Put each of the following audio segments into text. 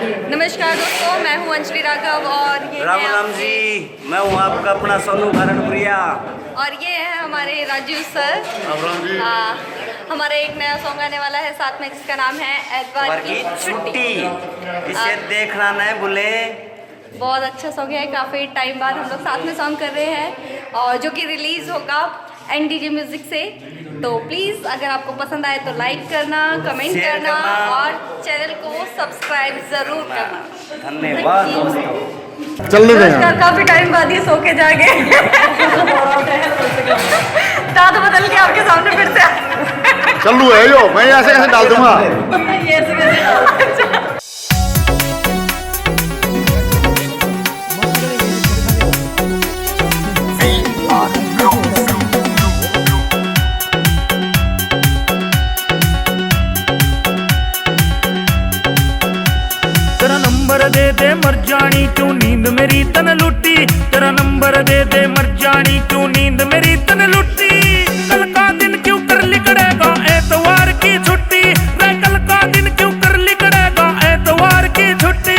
नमस्कार दोस्तों, मैं हूं अंजलि राघव और ये राम राम जी, मैं हूं आपका अपना सोनू भारतप्रिया और ये है हमारे राजू सर। राम राम जी। हमारा एक नया सॉन्ग आने वाला है साथ में, जिसका नाम है एतवार की छुट्टी। इसे देखना नहीं भूले। बहुत अच्छा सॉन्ग है, काफ़ी टाइम बाद हम लोग साथ में सॉन्ग कर रहे हैं और जो कि रिलीज़ होगा NDJ म्यूजिक से। तो प्लीज़ अगर आपको पसंद आए तो लाइक करना, कमेंट करना और चैनल को सब्सक्राइब ज़रूर करना। धन्यवाद दोस्तों। चलने दें काफ़ी टाइम बाद ये सो के जागे दांत बदल के आपके सामने फिर से चलू है यो, मैं ऐसे कैसे डाल दूंगा। तेरा नंबर दे दे मर जानी क्यों नींद मेरी तन लुटी। तेरा नंबर दे दे मर जानी क्यों नींद मेरी तन लुटी। कल का दिन क्यों कर लिकड़ेगा एतवार की छुट्टी। रे कल का दिन क्यों कर लिकड़ेगा एतवार की छुट्टी।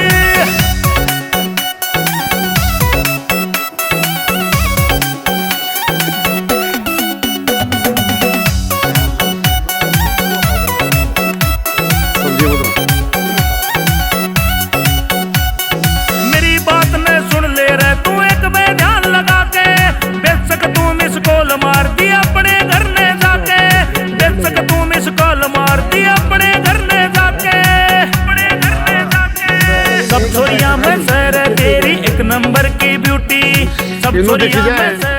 मार दिया अपने घर ने जाके। बेशक तू मिस कॉल मार दिया अपने घर ने जाके। अपने घर ने जाके सब छोरियां में सर तेरी एक नंबर की ब्यूटी। सब छोरियां में